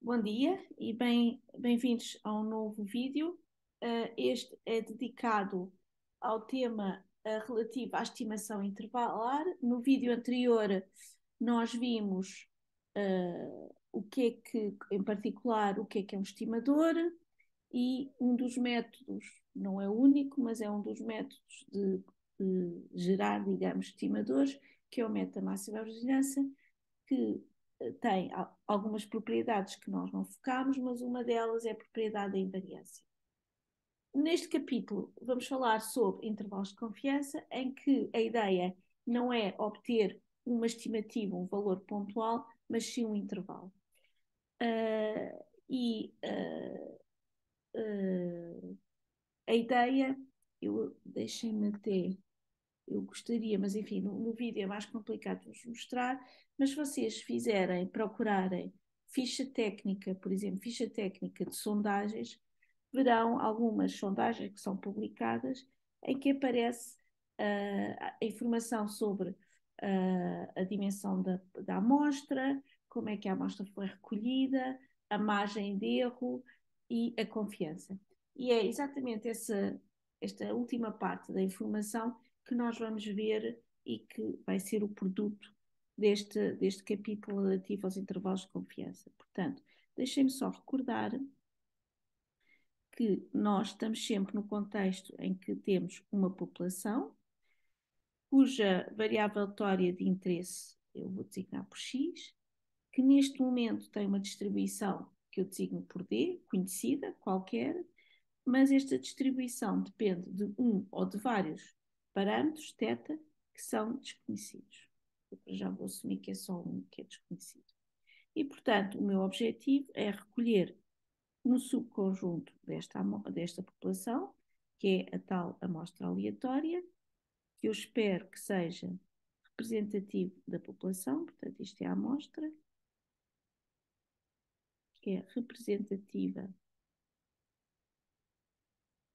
Bom dia e bem-vindos a um novo vídeo. Este é dedicado ao tema relativo à estimação intervalar. No vídeo anterior, nós vimos o que é que, em particular, o que é um estimador e um dos métodos, não é o único, mas é um dos métodos de gerar, digamos, estimadores, que é o método da máxima verosimilhança, que tem algumas propriedades que nós não focamos, mas uma delas é a propriedade da invariância. Neste capítulo vamos falar sobre intervalos de confiança, em que a ideia não é obter uma estimativa, um valor pontual, mas sim um intervalo. A ideia, deixem-me até, eu gostaria, mas enfim, no vídeo é mais complicado de vos mostrar, mas se vocês procurarem ficha técnica, por exemplo, ficha técnica de sondagens, verão algumas sondagens que são publicadas em que aparece a informação sobre a dimensão da amostra, como é que a amostra foi recolhida, a margem de erro e a confiança. E é exatamente esta última parte da informação que nós vamos ver e que vai ser o produto deste capítulo relativo aos intervalos de confiança. Portanto, deixem-me só recordar que nós estamos sempre no contexto em que temos uma população cuja variável aleatória de interesse eu vou designar por x, que neste momento tem uma distribuição que eu designo por d, conhecida, qualquer, mas esta distribuição depende de um ou de vários parâmetros, θ, que são desconhecidos. Eu já vou assumir que é só um que é desconhecido. E, portanto, o meu objetivo é recolher um subconjunto desta população, que é a tal amostra aleatória, que eu espero que seja representativo da população, portanto, isto é a amostra, que é representativa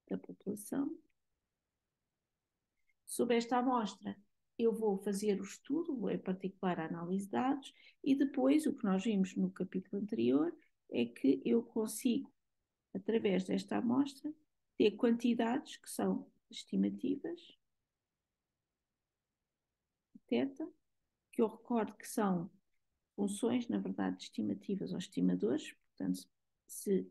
da população. Sobre esta amostra, eu vou fazer o estudo, em particular a análise de dados, e depois, o que nós vimos no capítulo anterior, é que eu consigo, através desta amostra, ter quantidades que são estimativas, θ, que eu recordo que são funções, na verdade, estimativas ou estimadores, portanto, se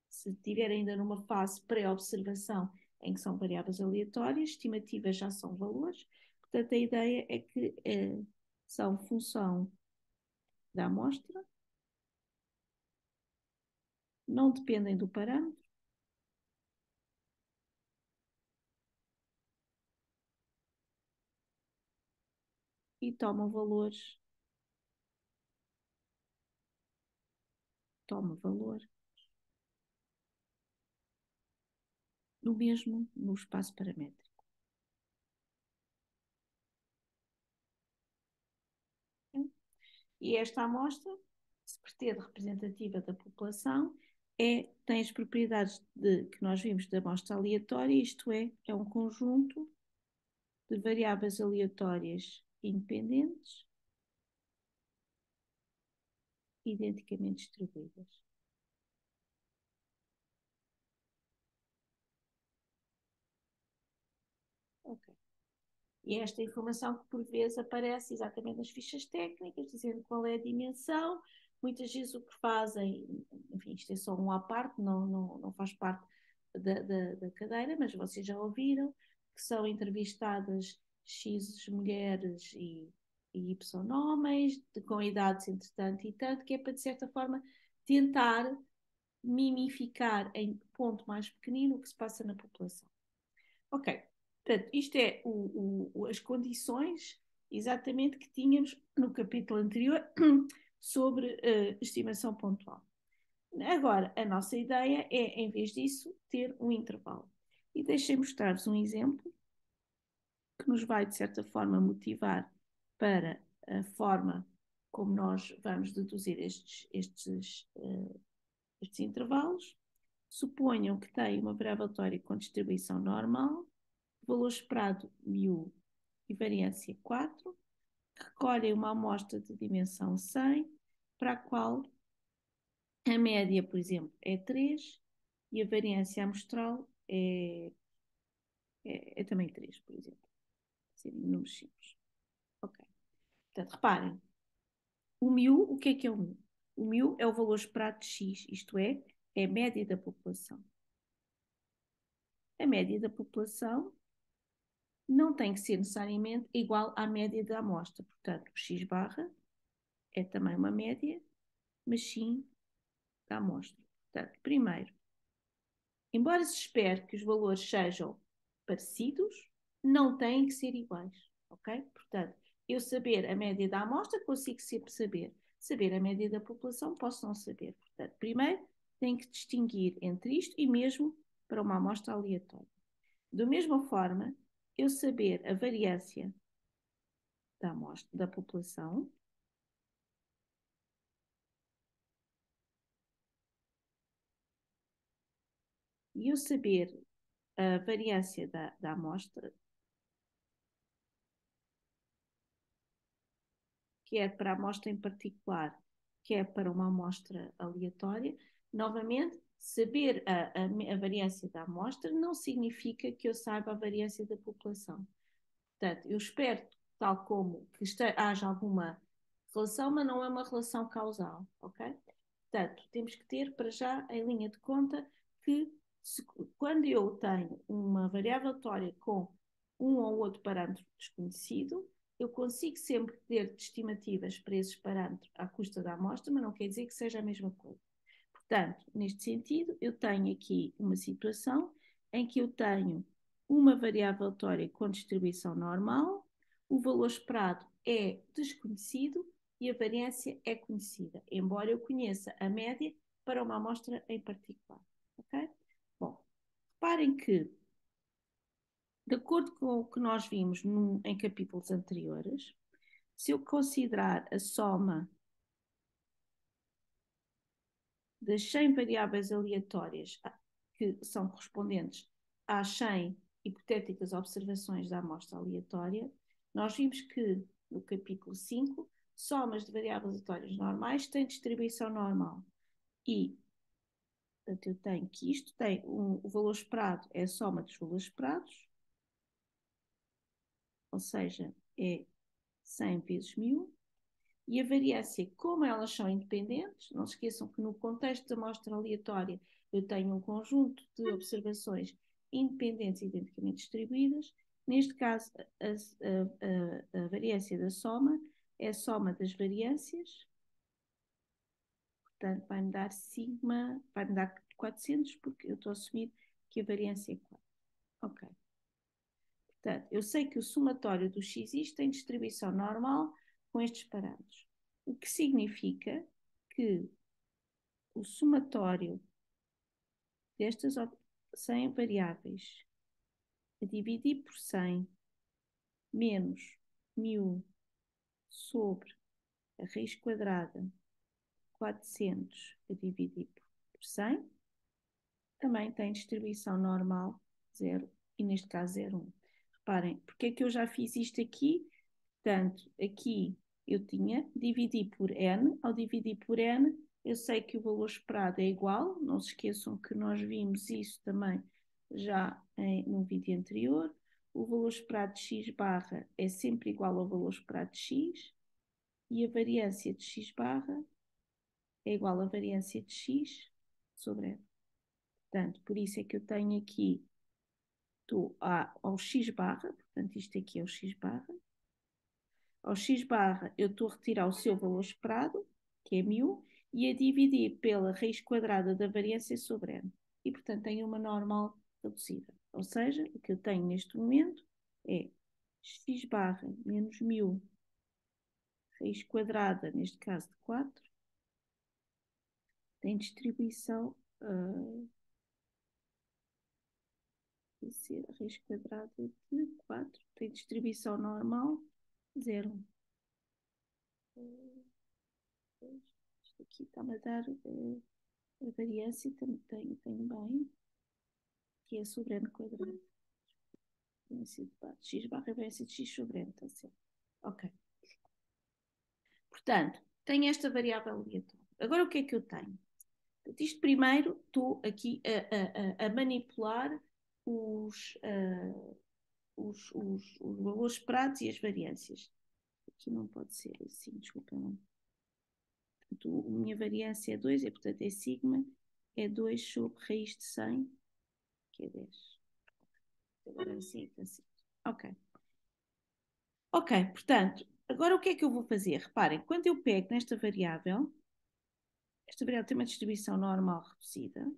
estiver ainda numa fase pré-observação em que são variáveis aleatórias, estimativas já são valores, portanto, a ideia é que são função da amostra, não dependem do parâmetro, e tomam valor no espaço paramétrico. E esta amostra, se pretende representativa da população, tem as propriedades que nós vimos da amostra aleatória, isto é um conjunto de variáveis aleatórias independentes, identicamente distribuídas. Ok. E esta informação que por vezes aparece exatamente nas fichas técnicas, dizendo qual é a dimensão. Muitas vezes o que fazem, enfim, isto é só um à parte, não faz parte da cadeira, mas vocês já ouviram, que são entrevistadas X mulheres e Y homens, com idades entre tanto e tanto, que é para, de certa forma, tentar mimificar em ponto mais pequenino o que se passa na população. Ok, portanto, isto é as condições exatamente que tínhamos no capítulo anterior sobre estimação pontual. Agora, a nossa ideia é, em vez disso, ter um intervalo. E deixem-me mostrar-vos um exemplo que nos vai, de certa forma, motivar para a forma como nós vamos deduzir estes intervalos. Suponham que têm uma variável aleatória com distribuição normal, valor esperado μ e variância 4, recolhem uma amostra de dimensão 100, para a qual A média, por exemplo, é 3 e a variância amostral é também 3, por exemplo. Assim, números simples. Ok. Portanto, reparem, o μ, o que é o μ? O μ é o valor esperado de x, isto é a média da população. A média da população não tem que ser necessariamente igual à média da amostra. Portanto, o x barra é também uma média, mas sim da amostra. Portanto, primeiro, embora se espere que os valores sejam parecidos, não têm que ser iguais, ok? Portanto, eu saber a média da amostra, consigo sempre saber. Saber a média da população, posso não saber. Portanto, primeiro, tenho que distinguir entre isto e mesmo para uma amostra aleatória. Da mesma forma, eu saber a variância da amostra, da população, e eu saber a variância da amostra, quer para a amostra em particular, quer para uma amostra aleatória, novamente, saber a variância da amostra não significa que eu saiba a variância da população. Portanto, eu espero, tal como que haja alguma relação, mas não é uma relação causal, ok? Portanto, temos que ter para já em linha de conta que quando eu tenho uma variável aleatória com um ou outro parâmetro desconhecido, eu consigo sempre ter estimativas para esses parâmetros à custa da amostra, mas não quer dizer que seja a mesma coisa. Portanto, neste sentido, eu tenho aqui uma situação em que eu tenho uma variável aleatória com distribuição normal, o valor esperado é desconhecido e a variância é conhecida, embora eu conheça a média para uma amostra em particular. Ok? Bom, reparem que, de acordo com o que nós vimos em capítulos anteriores, se eu considerar a soma das 100 variáveis aleatórias que são correspondentes às 100 hipotéticas observações da amostra aleatória, nós vimos que, no capítulo 5, somas de variáveis aleatórias normais têm distribuição normal. E, portanto, eu tenho que isto tem o valor esperado é a soma dos valores esperados, ou seja, é 100 vezes 1000, e a variância, como elas são independentes, não se esqueçam que no contexto da amostra aleatória eu tenho um conjunto de observações independentes e identicamente distribuídas. Neste caso, a variância da soma é a soma das variâncias, portanto vai-me dar sigma, vai-me dar 400, porque eu estou a assumir que a variância é 4. Ok. Portanto, eu sei que o somatório dos x tem distribuição normal com estes parâmetros, o que significa que o somatório destas 100 variáveis a dividir por 100 menos 1000 sobre a raiz quadrada de 400 a dividir por 100 também tem distribuição normal 0 e neste caso 0,1. Reparem, porque é que eu já fiz isto aqui? Portanto, aqui eu tinha dividir por n, ao dividir por n, eu sei que o valor esperado é igual, não se esqueçam que nós vimos isso também já no vídeo anterior, o valor esperado de x barra é sempre igual ao valor esperado de x, e a variância de x barra é igual à variância de x sobre n. Portanto, por isso é que eu tenho aqui ao x barra, portanto isto aqui é o x barra, ao x barra eu estou a retirar o seu valor esperado, que é 1000, e a dividir pela raiz quadrada da variância sobre n. E, portanto, tenho uma normal reduzida. Ou seja, o que eu tenho neste momento é x barra menos 1000 raiz quadrada, neste caso de 4, tem distribuição ser a raiz quadrada de 4, tem distribuição normal 0. Isto aqui está-me a dar a variância, tenho bem, que é sobre n quadrado. X barra a variância de x sobre n, está certo? Ok. Portanto, tenho esta variável aleatória. Agora o que é que eu tenho? Isto primeiro, estou aqui a manipular os, os valores esperados e as variâncias. Aqui não pode ser assim, desculpa. Não. Portanto, a minha variância é 2, portanto é sigma, é 2 sobre raiz de 100, que é 10. Agora assim, assim. Ok. Ok, portanto, agora o que é que eu vou fazer? Reparem, quando eu pego nesta variável, esta variável tem uma distribuição normal reduzida.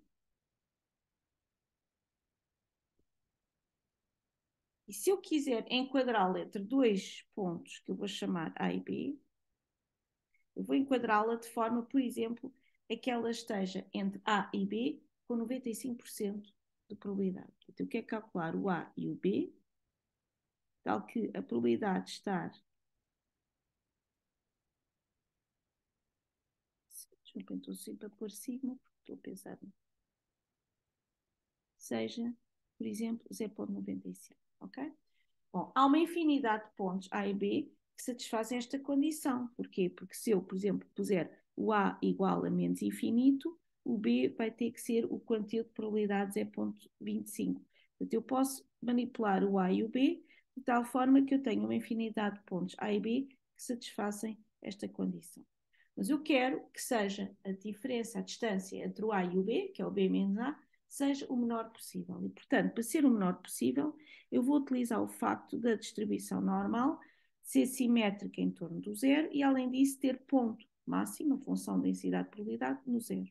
E se eu quiser enquadrá-la entre dois pontos, que eu vou chamar A e B, eu vou enquadrá-la de forma, por exemplo, a que ela esteja entre A e B com 95% de probabilidade. Então, eu quero calcular o A e o B, tal que a probabilidade de estar. Desculpem, estou sempre a pôr sigma, porque estou a pensar. Seja, por exemplo, 0,95, ok? Bom, há uma infinidade de pontos A e B que satisfazem esta condição. Porquê? Porque se eu, por exemplo, puser o A igual a menos infinito, o B vai ter que ser o quantio de probabilidades é 0,25. Portanto, eu posso manipular o A e o B de tal forma que eu tenho uma infinidade de pontos A e B que satisfazem esta condição. Mas eu quero que seja a diferença, a distância entre o A e o B, que é o B menos A, seja o menor possível. E, portanto, para ser o menor possível, eu vou utilizar o facto da distribuição normal ser simétrica em torno do zero e, além disso, ter ponto máximo, a função densidade de probabilidade, no zero.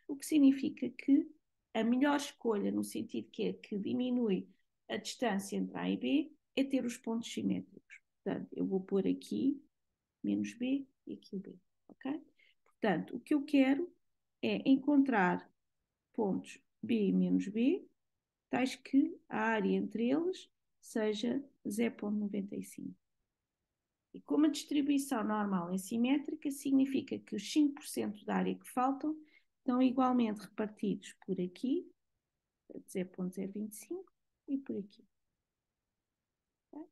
O que significa que a melhor escolha, no sentido que diminui a distância entre A e B, é ter os pontos simétricos. Portanto, eu vou pôr aqui menos B e aqui o B, ok? Portanto, o que eu quero é encontrar pontos B e menos B, tais que a área entre eles seja 0,95. E como a distribuição normal é simétrica, significa que os 5% da área que faltam estão igualmente repartidos por aqui, 0,025, e por aqui. Okay?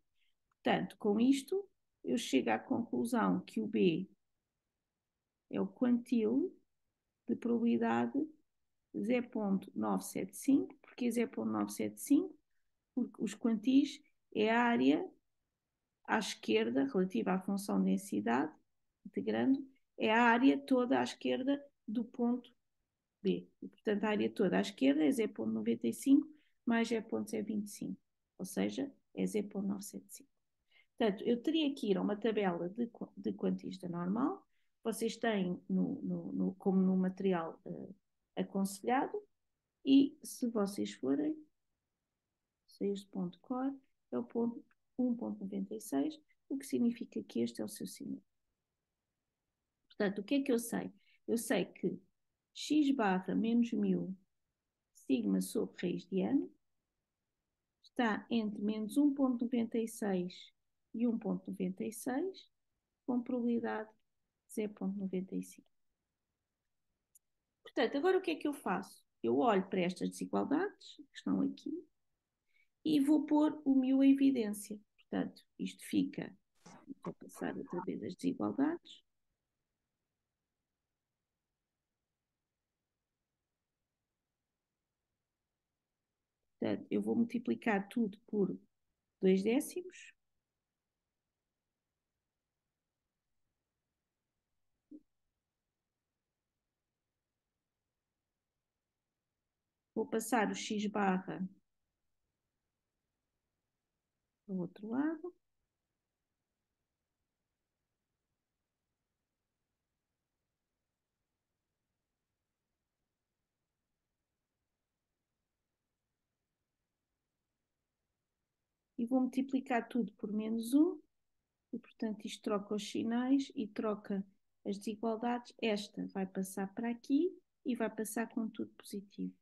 Portanto, com isto, eu chego à conclusão que o B é o quantil de probabilidade 0,975, porque 0,975, porque os quantis é a área à esquerda, relativa à função densidade, integrando, é a área toda à esquerda do ponto B. E, portanto, a área toda à esquerda é 0,95 mais 0,025, ou seja, é 0,975. Portanto, eu teria que ir a uma tabela de quantista normal, vocês têm como no material aconselhado, e se vocês forem, se este ponto core é o ponto 1,96, o que significa que este é o seu sinal. Portanto, o que é que eu sei? Eu sei que x barra menos 1000 sigma sobre raiz de ano está entre menos 1,96 e 1,96 com probabilidade de 0,95. Portanto, agora o que é que eu faço? Eu olho para estas desigualdades que estão aqui e vou pôr o 1000 em evidência. Portanto, isto fica, vou passar outra vez as desigualdades. Portanto, eu vou multiplicar tudo por 2 décimos. Vou passar o x barra para o outro lado. E vou multiplicar tudo por menos 1. E, portanto, isto troca os sinais e troca as desigualdades. Esta vai passar para aqui e vai passar com tudo positivo.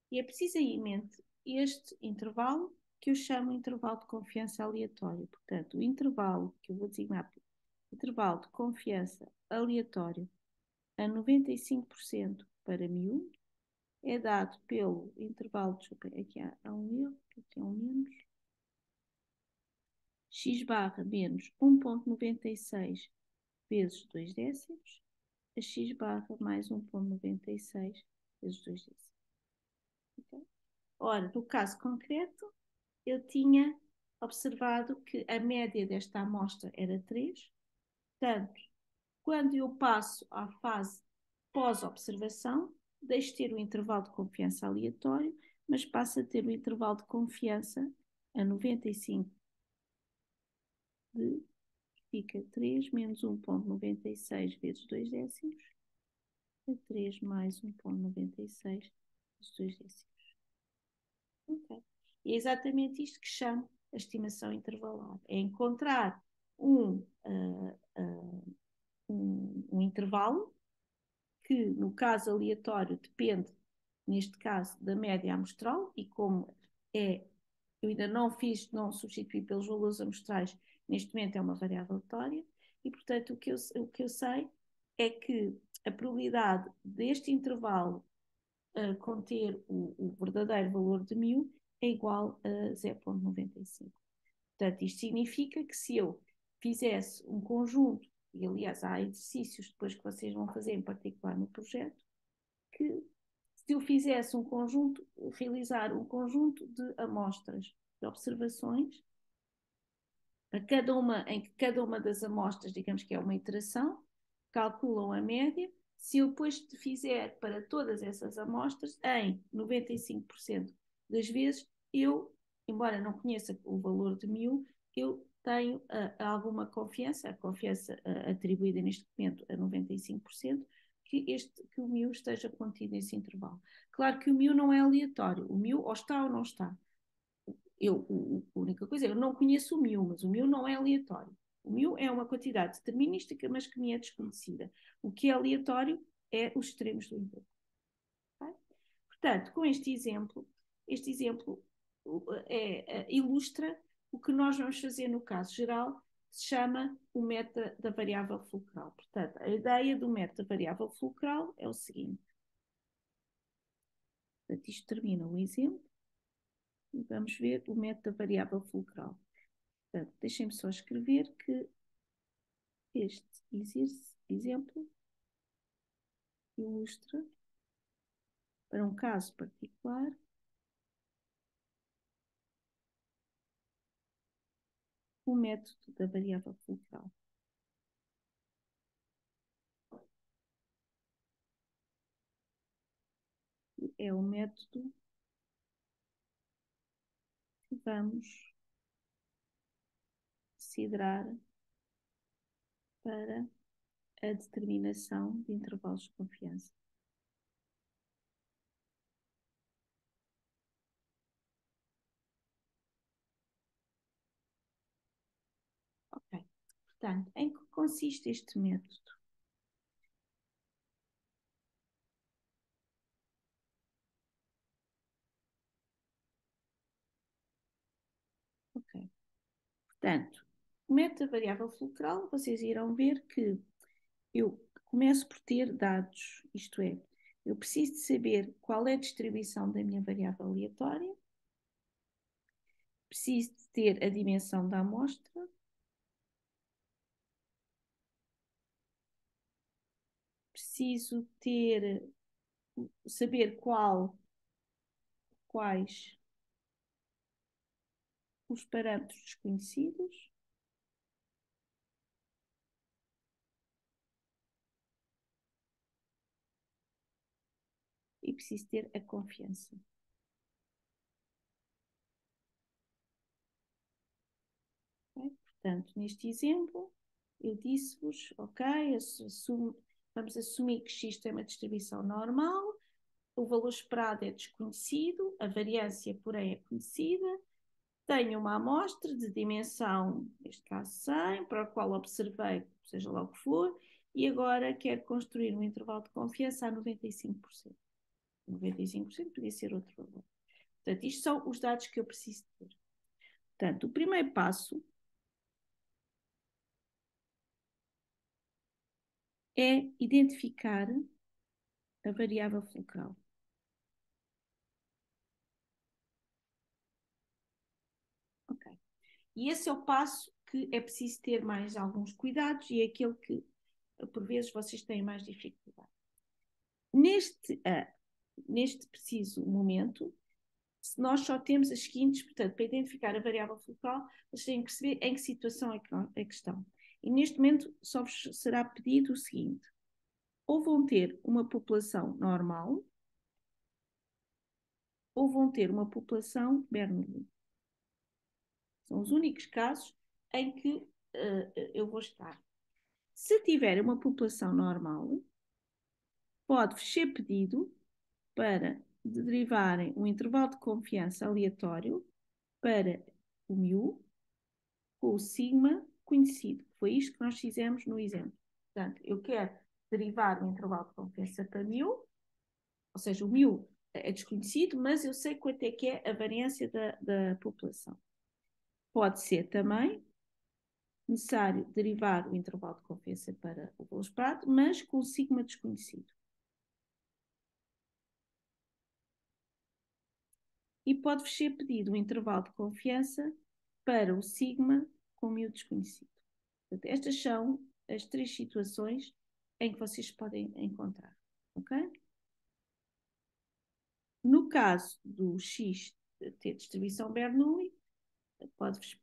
E é precisamente este intervalo que eu chamo de intervalo de confiança aleatório. Portanto, o intervalo que eu vou designar intervalo de confiança aleatório a 95% para 1000 é dado pelo intervalo, desculpa, aqui há um erro, aqui há um menos, x barra menos 1,96 vezes 2 décimos, a x barra mais 1,96 vezes 2 décimos. Okay? Ora, no caso concreto, eu tinha observado que a média desta amostra era 3, portanto, quando eu passo à fase pós-observação, deixo de ter o intervalo de confiança aleatório, mas passo a ter o intervalo de confiança a 95 de, fica 3 menos 1,96 vezes 2 décimos, a 3 mais 1,96 vezes 2 décimos. Okay. E é exatamente isto que chamo a estimação intervalar. É encontrar um intervalo que, no caso aleatório, depende, neste caso, da média amostral, e como eu ainda não fiz, não substituí pelos valores amostrais, neste momento é uma variável aleatória, e, portanto, o que eu sei é que a probabilidade deste intervalo conter o verdadeiro valor de 1000 é igual a 0,95. Portanto, isto significa que se eu fizesse um conjunto, e aliás há exercícios depois que vocês vão fazer em particular no projeto, que se eu fizesse um conjunto, realizar um conjunto de amostras, de observações, em que cada uma das amostras, digamos que é uma iteração, calculam a média. Se eu depois fizer para todas essas amostras, em 95% das vezes, eu, embora não conheça o valor de 1000, eu tenho alguma confiança, a confiança atribuída neste momento a 95%, que o 1000 esteja contido nesse intervalo. Claro que o 1000 não é aleatório, o 1000 ou está ou não está. A única coisa é, eu não conheço o 1000, mas o 1000 não é aleatório. O 1000 é uma quantidade determinística, mas que me é desconhecida. O que é aleatório é os extremos do intervalo. Okay? Portanto, com este exemplo ilustra o que nós vamos fazer no caso geral, que se chama o meta da variável fulcral. Portanto, a ideia do meta da variável fulcral é o seguinte. Portanto, isto termina o exemplo. E vamos ver o método da variável fulcral. Portanto, deixem-me só escrever que este exemplo ilustra, para um caso particular, o método da variável fulcral. É o método que vamos considerar para a determinação de intervalos de confiança. Ok. Portanto, em que consiste este método? Ok. Portanto, o método da variável fulcral, vocês irão ver que eu começo por ter dados, isto é, eu preciso de saber qual é a distribuição da minha variável aleatória, preciso de ter a dimensão da amostra, preciso saber quais os parâmetros desconhecidos e preciso ter a confiança. Okay? Portanto, neste exemplo, eu disse-vos, ok, vamos assumir que X tem uma distribuição normal, o valor esperado é desconhecido, a variância, porém, é conhecida, tenho uma amostra de dimensão, neste caso 100, para a qual observei, seja lá o que for, e agora quero construir um intervalo de confiança a 95%. 95% podia ser outro valor. Portanto, isto são os dados que eu preciso ter. Portanto, o primeiro passo é identificar a variável fulcral. E esse é o passo que é preciso ter mais alguns cuidados e é aquele que, por vezes, vocês têm mais dificuldade. Neste preciso momento, nós só temos as seguintes, portanto, para identificar a variável focal, vocês têm que perceber em que situação é que estão. E neste momento só vos será pedido o seguinte: ou vão ter uma população normal, ou vão ter uma população Bernoulli. São os únicos casos em que eu vou estar. Se tiver uma população normal, pode-vos ser pedido para derivarem um intervalo de confiança aleatório para o μ com o sigma conhecido. Foi isto que nós fizemos no exemplo. Portanto, eu quero derivar um intervalo de confiança para μ, ou seja, o μ é desconhecido, mas eu sei quanto é que é a variância da população. Pode ser também necessário derivar o intervalo de confiança para o valor esperado, mas com o sigma desconhecido. E pode-vos ser pedido um intervalo de confiança para o sigma com μ desconhecido. Portanto, estas são as 3 situações em que vocês podem encontrar, ok? No caso do X ter distribuição Bernoulli,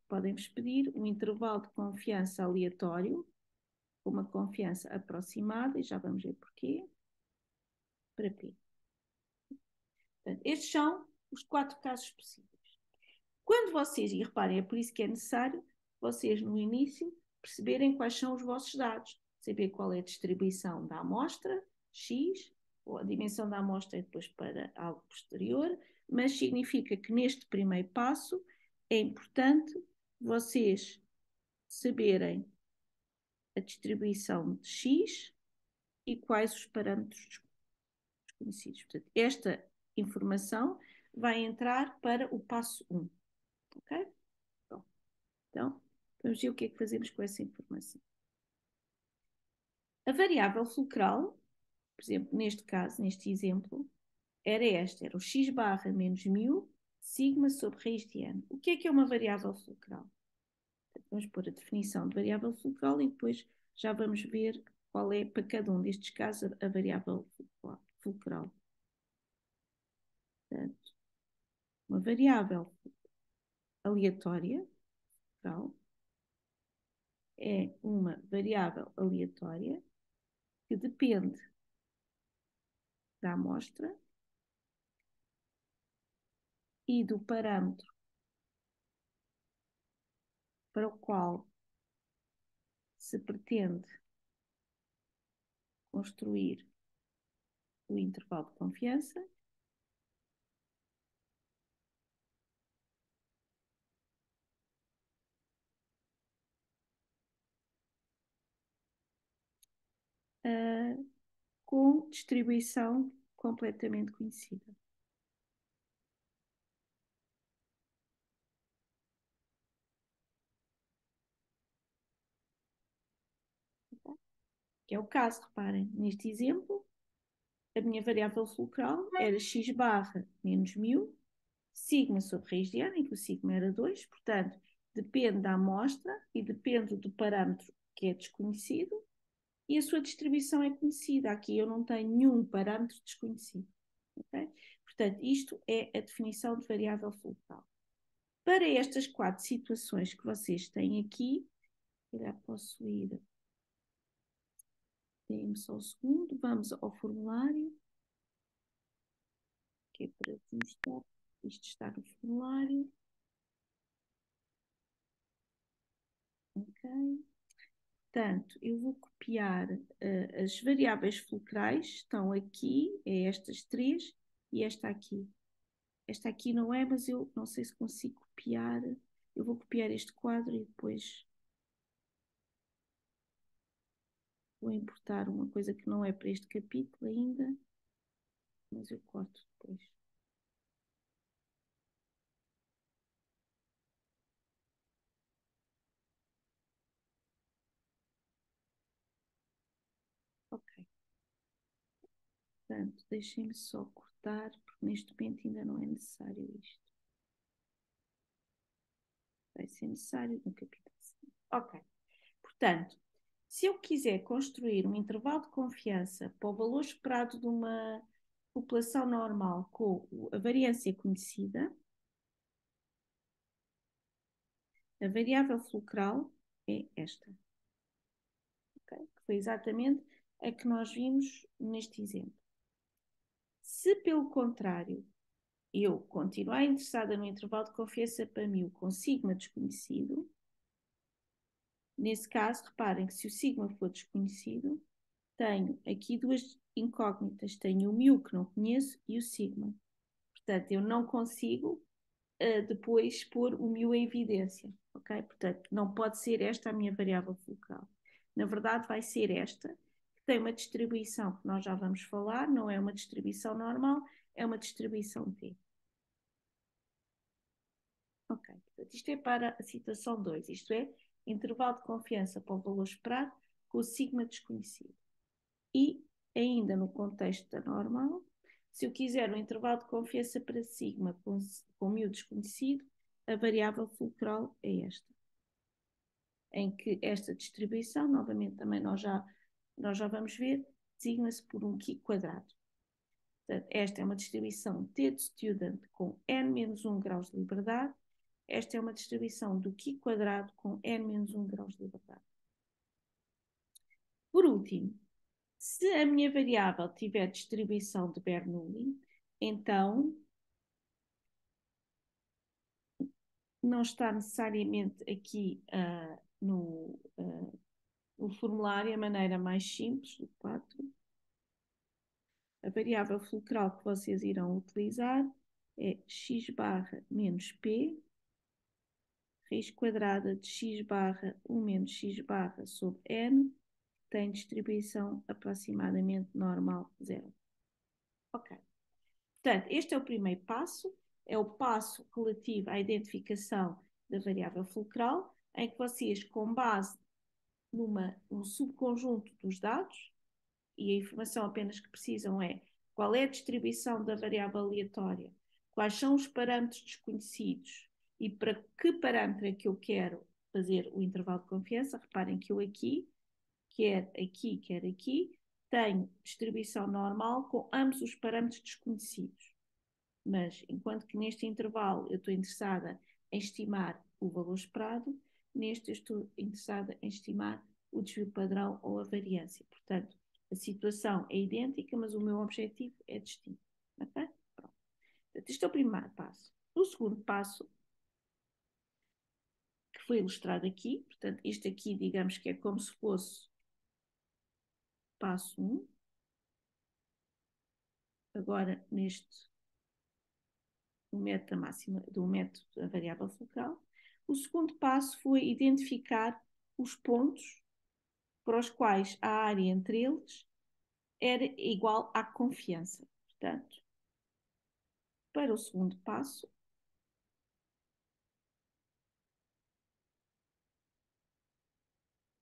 podem-vos pedir um intervalo de confiança aleatório, com uma confiança aproximada, e já vamos ver porquê, para P. Portanto, estes são os 4 casos possíveis. Quando vocês, e reparem, é por isso que é necessário vocês no início perceberem quais são os vossos dados, saber qual é a distribuição da amostra, X, ou a dimensão da amostra é depois para algo posterior, mas significa que neste primeiro passo é importante vocês saberem a distribuição de X e quais os parâmetros desconhecidos. Portanto, esta informação vai entrar para o passo 1. Ok? Bom, então, vamos ver o que é que fazemos com essa informação. A variável fulcral, por exemplo, neste caso, neste exemplo, era esta, era o x barra menos μ, sigma sobre raiz de n. O que é uma variável fulcral? Vamos pôr a definição de variável fulcral e depois já vamos ver qual é, para cada um destes casos, a variável fulcral. Portanto, uma variável aleatória fulcral é uma variável aleatória que depende da amostra e do parâmetro para o qual se pretende construir o intervalo de confiança com distribuição completamente conhecida. Que é o caso, reparem, neste exemplo, a minha variável fulcral era x barra menos μ, sigma sobre raiz de n, em que o sigma era 2, portanto, depende da amostra e depende do parâmetro que é desconhecido, e a sua distribuição é conhecida. Aqui eu não tenho nenhum parâmetro desconhecido. Okay? Portanto, isto é a definição de variável fulcral. Para estas 4 situações que vocês têm aqui, já posso ir. Deem-me só um segundo, vamos ao formulário, que é para vos mostrar. Isto está no formulário. Ok. Portanto, eu vou copiar as variáveis fulcrais, estão aqui, é estas 3 e esta aqui. Esta aqui não é, mas eu não sei se consigo copiar. Eu vou copiar este quadro e depois vou importar uma coisa que não é para este capítulo ainda, mas eu corto depois. Ok. Portanto, deixem-me só cortar, porque neste momento ainda não é necessário isto. vai ser necessário no capítulo seguinte. Ok. Portanto, se eu quiser construir um intervalo de confiança para o valor esperado de uma população normal com a variância conhecida, a variável fulcral é esta. Okay? Que foi exatamente a que nós vimos neste exemplo. Se, pelo contrário, eu continuar interessada no intervalo de confiança para 1000 com sigma desconhecido, nesse caso, reparem que se o sigma for desconhecido, tenho aqui duas incógnitas. Tenho o 1000 que não conheço e o sigma. Portanto, eu não consigo depois pôr o 1000 em evidência. Ok? Portanto, não pode ser esta a minha variável fulcral. Na verdade, vai ser esta, que tem uma distribuição que nós já vamos falar, não é uma distribuição normal, é uma distribuição T. Ok, portanto, isto é para a situação 2, isto é, intervalo de confiança para o valor esperado com o sigma desconhecido. E, ainda no contexto da normal, se eu quiser um intervalo de confiança para sigma com 1000 desconhecido, a variável fulcral é esta. Em que esta distribuição, novamente também nós já vamos ver, designa-se por um Q quadrado. Portanto, esta é uma distribuição T de student com n-1 graus de liberdade. Esta é uma distribuição do Q quadrado com n-1 graus de liberdade. Por último, se a minha variável tiver distribuição de Bernoulli, então não está necessariamente aqui no formulário a maneira mais simples do 4. A variável fulcral que vocês irão utilizar é x barra menos p, raiz quadrada de x barra 1 menos x barra sobre n, tem distribuição aproximadamente normal zero. Ok. Portanto, este é o primeiro passo, é o passo relativo à identificação da variável fulcral, em que vocês, com base num subconjunto dos dados, e a informação apenas que precisam é qual é a distribuição da variável aleatória, quais são os parâmetros desconhecidos e para que parâmetro é que eu quero fazer o intervalo de confiança. Reparem que eu aqui, quer aqui, tenho distribuição normal com ambos os parâmetros desconhecidos. Mas, enquanto que neste intervalo eu estou interessada em estimar o valor esperado, neste eu estou interessada em estimar o desvio padrão ou a variância. Portanto, a situação é idêntica, mas o meu objetivo é distinto. Ok? Pronto. Portanto, este é o primeiro passo. O segundo passo, que foi ilustrado aqui, portanto, isto aqui, digamos que é como se fosse passo 1. Agora, neste do método máxima, do método da variável focal. O segundo passo foi identificar os pontos para os quais a área entre eles era igual à confiança. Portanto, para o segundo passo,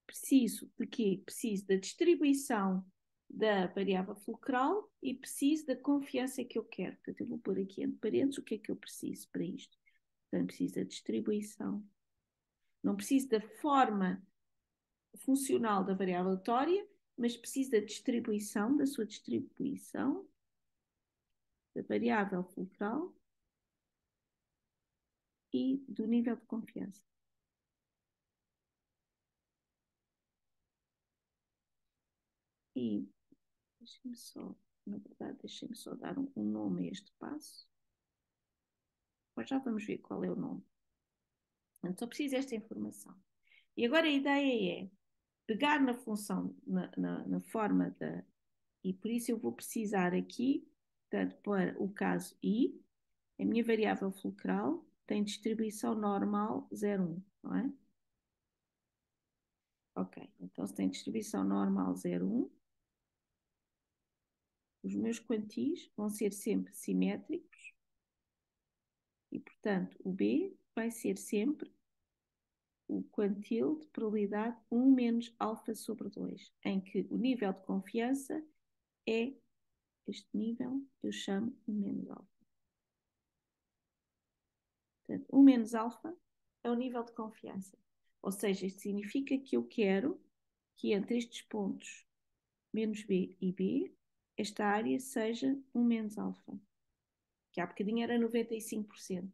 preciso de quê? Preciso da distribuição da variável fulcral e preciso da confiança que eu quero. Portanto, eu vou pôr aqui entre parênteses o que é que eu preciso para isto. Portanto, preciso da distribuição. Não preciso da forma funcional da variável aleatória, mas preciso da distribuição, da sua distribuição, da variável fulcral e do nível de confiança. E deixem-me só, na verdade, deixem-me só dar um nome a este passo. Mas já vamos ver qual é o nome. Então, só preciso desta informação. E agora a ideia é pegar na função, na forma da... E por isso eu vou precisar aqui, portanto, para o caso I, a minha variável fulcral tem distribuição normal 0,1, não é? Ok, então se tem distribuição normal 0,1, os meus quantis vão ser sempre simétricos e, portanto, o B vai ser sempre o quantil de probabilidade 1 menos alfa sobre 2, em que o nível de confiança é este nível que eu chamo 1 menos alfa. Portanto, 1 menos alfa é o nível de confiança. Ou seja, isto significa que eu quero que entre estes pontos menos B e B, esta área seja 1 menos alfa. Que há bocadinho era 95%,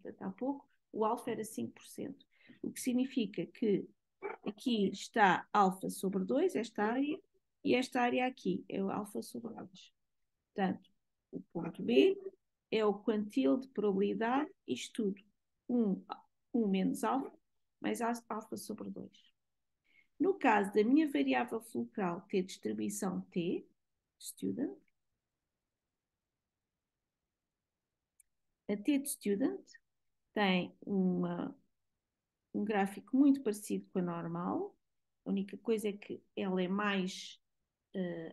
portanto, há pouco o alfa era 5%. O que significa que aqui está alfa sobre 2, esta área, e esta área aqui é o alfa sobre 2. Portanto, o ponto B é o quantil de probabilidade, isto tudo, 1 menos alfa, mais alfa sobre 2. No caso da minha variável fulcral ter distribuição T, student, a T de student tem um gráfico muito parecido com a normal. A única coisa é que ela é mais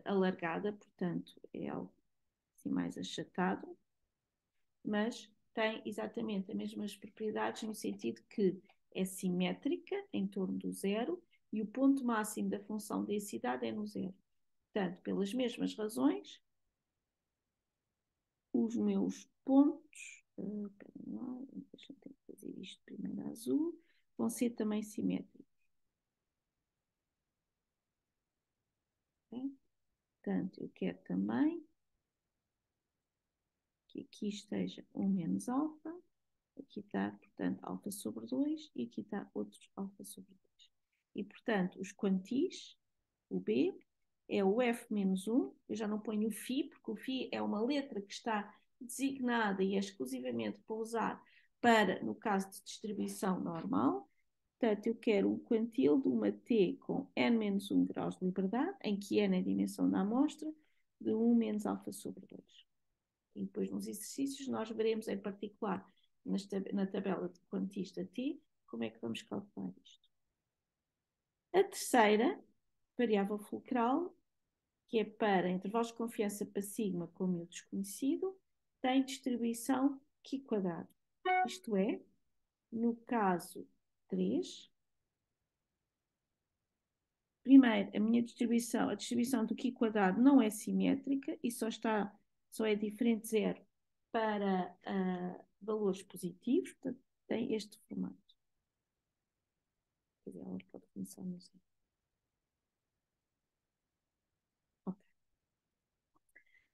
alargada, portanto é algo assim mais achatado, mas tem exatamente as mesmas propriedades no sentido que é simétrica em torno do zero e o ponto máximo da função de densidade é no zero. Portanto, pelas mesmas razões, os meus pontos, deixa-me ter que fazer isto primeiro azul, vão ser também simétricos. Okay? Portanto, eu quero também que aqui esteja 1 menos alfa, aqui está, portanto, alfa sobre 2 e aqui está outros alfa sobre 2. E, portanto, os quantis, o B, é o F menos 1, eu já não ponho o φ, porque o φ é uma letra que está designada e é exclusivamente para usar para, no caso de distribuição normal. Portanto, eu quero um quantil de uma T com n menos 1 graus de liberdade, em que n é a dimensão da amostra, de 1 menos alfa sobre 2. E depois nos exercícios nós veremos em particular na tabela de quantista T como é que vamos calcular isto. A terceira variável fulcral, que é para intervalos de confiança para sigma com o desconhecido, tem distribuição Q quadrado. Isto é, no caso 3, primeiro, a distribuição do Q quadrado não é simétrica e só é diferente de zero para valores positivos, portanto, tem este formato. Quer dizer, ela pode começar no zero. Okay.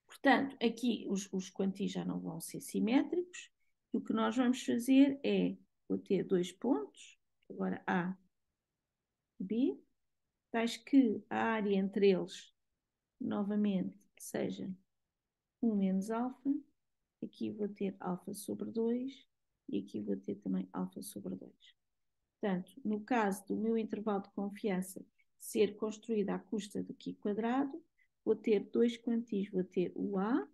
Portanto, aqui os quantis já não vão ser simétricos. E o que nós vamos fazer é, vou ter dois pontos, agora A e B, tais que a área entre eles, novamente, seja 1 menos alfa. Aqui vou ter alfa sobre 2 e aqui vou ter também alfa sobre 2. Portanto, no caso do meu intervalo de confiança ser construído à custa do Q quadrado, vou ter dois quantis, vou ter o A,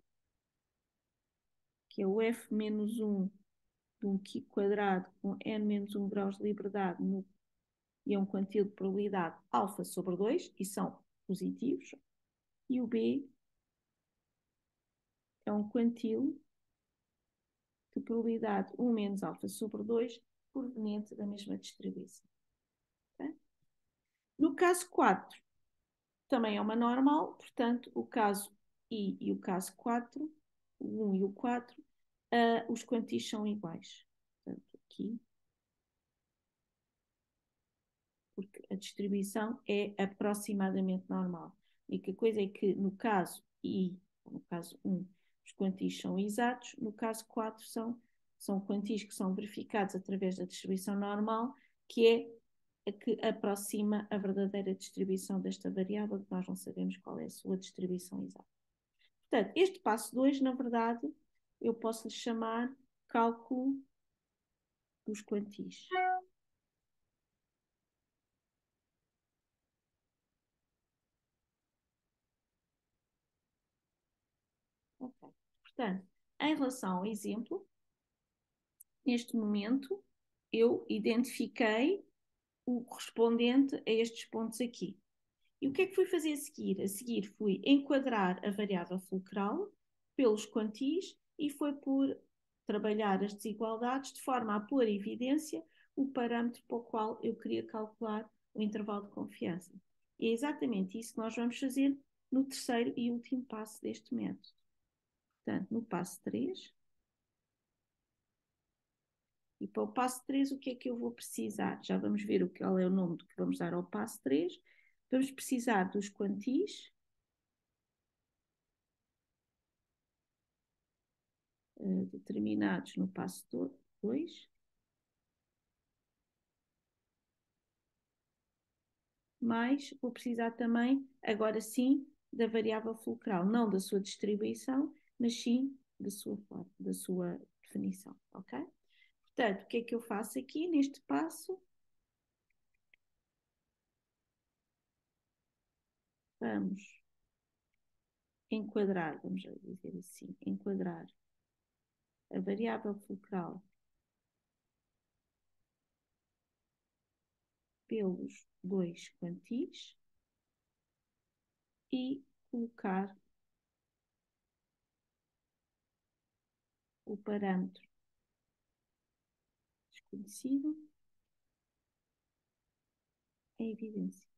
que é o F menos 1 de um Q quadrado com N menos 1 graus de liberdade e é um quantil de probabilidade alfa sobre 2, e são positivos, e o B é um quantil de probabilidade 1 menos alfa sobre 2 proveniente da mesma distribuição. Okay? No caso 4, também é uma normal, portanto, o caso I e o caso 4, o 1 e o 4, os quantis são iguais. Portanto, aqui, porque a distribuição é aproximadamente normal. A única coisa é que no caso I, no caso 1, os quantis são exatos, no caso 4 são quantis que são verificados através da distribuição normal, que é a que aproxima a verdadeira distribuição desta variável, que nós não sabemos qual é a sua distribuição exata. Portanto, este passo 2, na verdade, eu posso lhe chamar cálculo dos quantis. Okay. Portanto, em relação ao exemplo, neste momento, eu identifiquei o correspondente a estes pontos aqui. E o que é que fui fazer a seguir? A seguir fui enquadrar a variável fulcral pelos quantis e foi por trabalhar as desigualdades de forma a pôr em evidência o parâmetro para o qual eu queria calcular o intervalo de confiança. E é exatamente isso que nós vamos fazer no terceiro e último passo deste método. Portanto, no passo 3, E para o passo 3, o que é que eu vou precisar? Já vamos ver qual é o nome que vamos dar ao passo 3. Vamos precisar dos quantis, determinados no passo 2, mas vou precisar também, agora sim, da variável fulcral, não da sua distribuição, mas sim da sua definição, ok? Portanto, o que é que eu faço aqui neste passo? Vamos enquadrar, vamos dizer assim, enquadrar a variável fulcral pelos dois quantis e colocar o parâmetro desconhecido em evidência.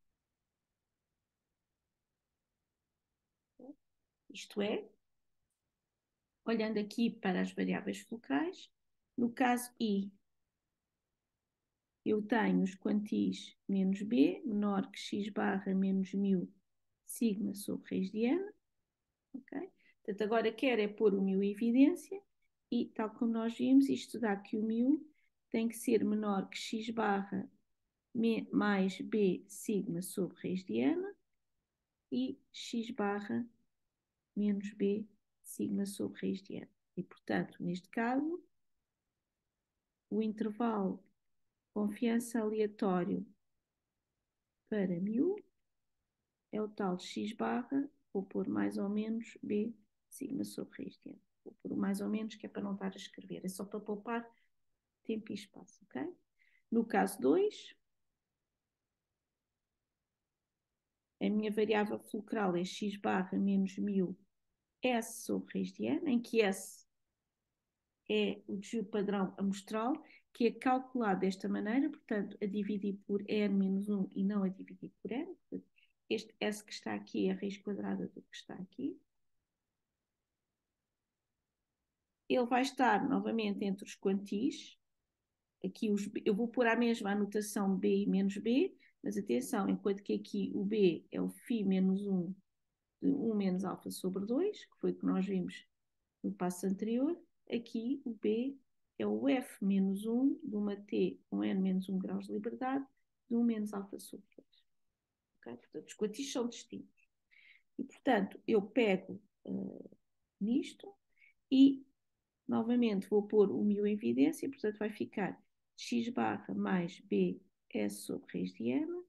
Isto é, olhando aqui para as variáveis fulcrais, no caso I, eu tenho os quantis menos B menor que x barra menos μ sigma sobre raiz de n, ok? Portanto, agora quero é pôr o μ em evidência e, tal como nós vimos, isto dá que o μ tem que ser menor que x barra mais B sigma sobre raiz de n e x barra menos B sigma sobre raiz de n. E, portanto, neste caso, o intervalo de confiança aleatório para μ é o tal x barra, vou pôr mais ou menos B sigma sobre raiz de n. Vou pôr mais ou menos, que é para não estar a escrever, é só para poupar tempo e espaço, ok? No caso 2, a minha variável fulcral é x barra menos μ S sobre raiz de n, em que S é o desvio padrão amostral, que é calculado desta maneira, portanto, a dividir por n menos 1 e não a dividir por n. Este S que está aqui é a raiz quadrada do que está aqui. Ele vai estar novamente entre os quantis. Aqui eu vou pôr a mesma anotação B e menos B, mas atenção, enquanto que aqui o B é o φ menos 1 de 1 menos alfa sobre 2, que foi o que nós vimos no passo anterior, aqui o B é o F menos 1 de uma T com N menos 1 graus de liberdade de 1 menos alfa sobre 2. Okay? Portanto, os quantis são distintos. E, portanto, eu pego nisto e, novamente, vou pôr o μ em evidência, portanto, vai ficar x barra mais B S sobre raiz de n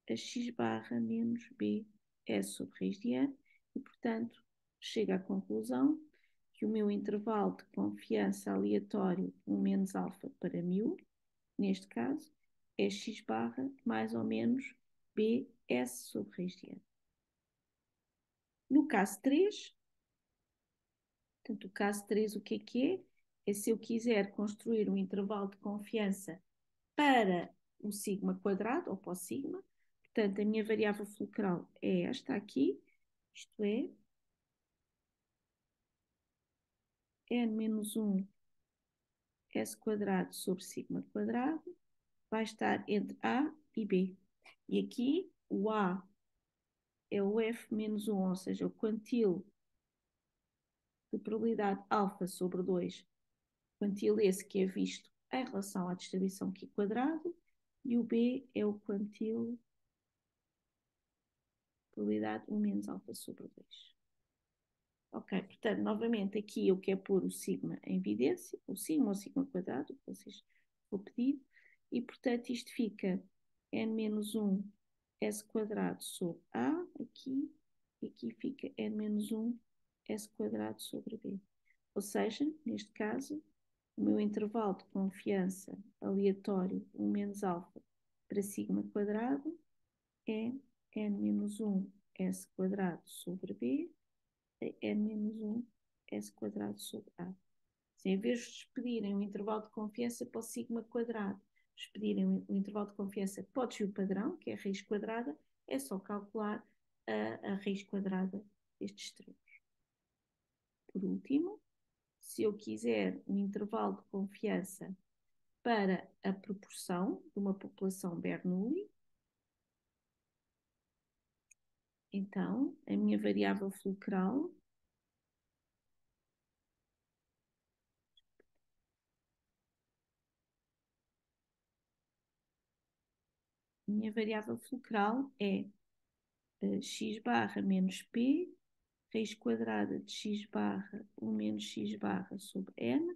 a x barra menos B S sobre raiz de n e, portanto, chego à conclusão que o meu intervalo de confiança aleatório 1 menos alfa para μ, neste caso, é x barra mais ou menos B S sobre raiz de n. No caso 3, portanto, o caso 3 o que é? É se eu quiser construir um intervalo de confiança para o sigma quadrado, ou para o sigma, portanto, a minha variável fulcral é esta aqui, isto é, n menos 1 S quadrado sobre sigma quadrado, vai estar entre A e B. E aqui o A é o F menos 1, ou seja, o quantil de probabilidade alfa sobre 2, quantil esse que é visto em relação à distribuição Q quadrado, e o B é o quantil de probabilidade 1 menos alfa sobre 2. Ok, portanto, novamente aqui eu quero pôr o sigma em evidência, o sigma ou o sigma quadrado, que vocês vão pedir, e portanto isto fica n menos 1 S quadrado sobre A, aqui, e aqui fica n menos 1 S quadrado sobre B. Ou seja, neste caso, o meu intervalo de confiança aleatório 1 menos alfa para sigma quadrado é n menos 1 S quadrado sobre B, n menos 1 S quadrado sobre A. Se em vez de pedirem o intervalo de confiança para o sigma quadrado, pedirem o intervalo de confiança para o desvio padrão, que é a raiz quadrada, é só calcular a raiz quadrada destes extremos. Por último, se eu quiser um intervalo de confiança para a proporção de uma população Bernoulli, então a minha variável fulcral é x barra menos p, raiz quadrada de x barra 1 menos x barra sobre n,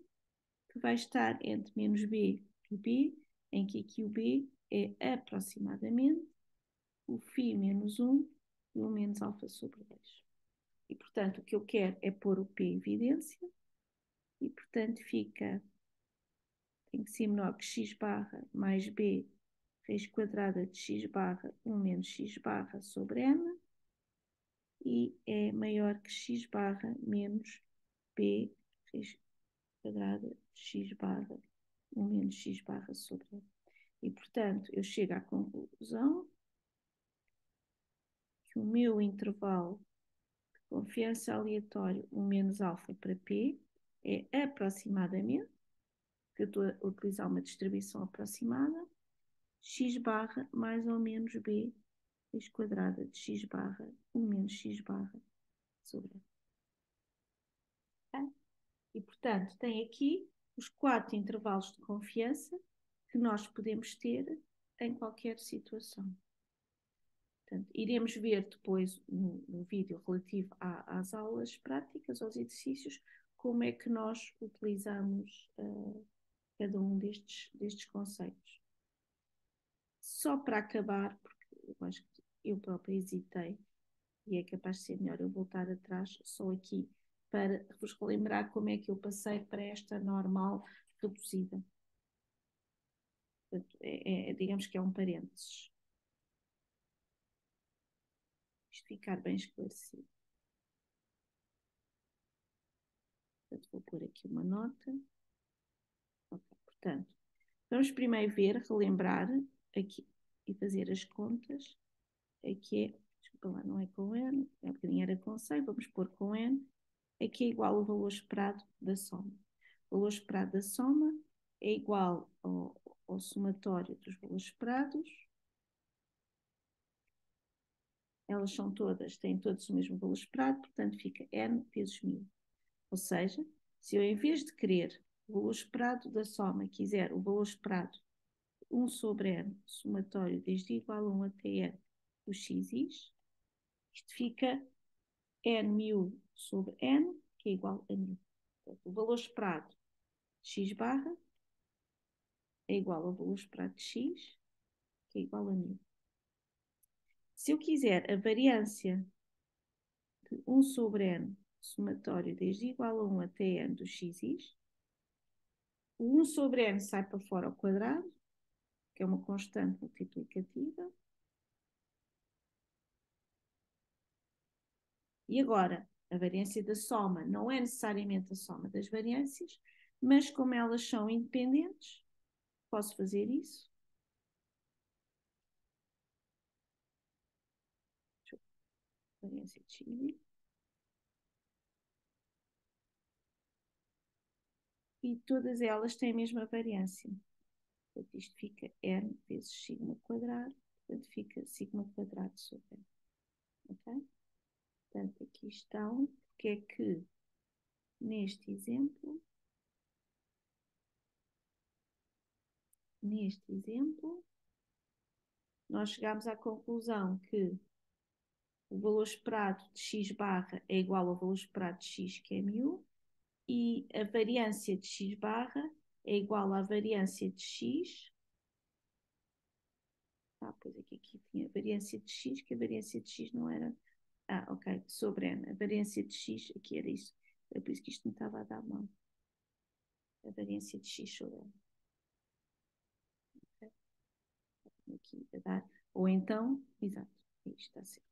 que vai estar entre menos b e b, em que aqui o b é aproximadamente o φ menos 1 e 1 menos alfa sobre 10. E, portanto, o que eu quero é pôr o p em evidência, e, portanto, fica, tem que ser menor que x barra mais b, raiz quadrada de x barra 1 menos x barra sobre n, e é maior que x barra menos b, raiz quadrada de x barra 1 menos x barra sobre n. E, portanto, eu chego à conclusão que o meu intervalo de confiança aleatório 1 menos alfa para p é aproximadamente, que eu estou a utilizar uma distribuição aproximada, x barra mais ou menos b, raiz quadrada de x barra 1 menos x barra sobre n. E, portanto, tem aqui os 4 intervalos de confiança que nós podemos ter em qualquer situação. Portanto, iremos ver depois no vídeo relativo às aulas práticas, aos exercícios, como é que nós utilizamos cada um destes conceitos. Só para acabar, porque eu acho que eu própria hesitei, e é capaz de ser melhor eu voltar atrás, só aqui, para vos relembrar como é que eu passei para esta normal reduzida. Portanto, digamos que é um parênteses. Isto ficar bem esclarecido. Portanto, vou pôr aqui uma nota. Okay, portanto, vamos primeiro ver, relembrar aqui e fazer as contas. Aqui é, desculpa lá, não é com N, é um bocadinho era com 100, vamos pôr com N. Aqui é igual ao valor esperado da soma. O valor esperado da soma é igual ao somatório dos valores esperados. Elas são todas, têm todos o mesmo valor esperado, portanto fica N vezes 1000. Ou seja, se eu em vez de querer o valor esperado da soma, quiser o valor esperado 1 sobre N, somatório desde igual a 1 até N do xis, isto fica N1000 sobre N, que é igual a 1000. Portanto, o valor esperado de x barra é igual ao valor esperado de x, que é igual a 1000. Se eu quiser a variância de 1 sobre N, somatório desde igual a 1 até N do xis, o 1 sobre N sai para fora ao quadrado, que é uma constante multiplicativa. E agora, a variância da soma não é necessariamente a soma das variâncias, mas como elas são independentes, posso fazer isso. Variância de x. E todas elas têm a mesma variância. Portanto, isto fica n vezes sigma quadrado, portanto fica sigma quadrado sobre n. Ok? Portanto, aqui estão, porque é que neste exemplo, nós chegamos à conclusão que o valor esperado de x barra é igual ao valor esperado de x, que é 1000, e a variância de x barra é igual à variância de x. Pois aqui tinha a variância de x, que a variância de x não era... ok, sobre n. A variância de x, aqui era isso. É por isso que isto me estava a dar mal. A variância de x sobre n. Okay. Aqui a dar... Ou então, exato, isto está certo.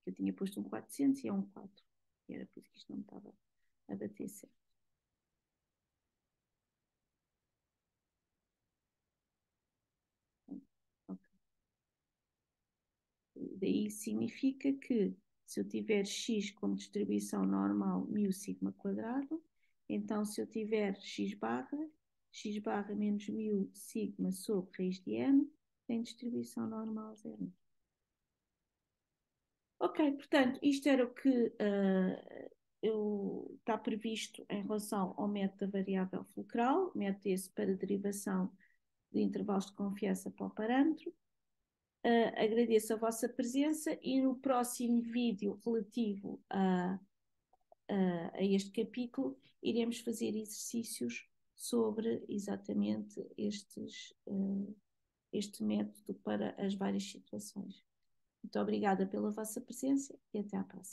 Eu tinha posto um 400 e é um 4. E era por isso que isto não me estava a bater certo. Okay. Daí significa que se eu tiver x como distribuição normal, μ sigma quadrado, Então, se eu tiver x barra menos μ sigma sobre raiz de n, tem distribuição normal zero. Ok, portanto, isto era o que está previsto em relação ao método da variável fulcral, método esse para derivação de intervalos de confiança para o parâmetro. Agradeço a vossa presença e no próximo vídeo relativo a este capítulo iremos fazer exercícios sobre exatamente este método para as várias situações. Muito obrigada pela vossa presença e até à próxima.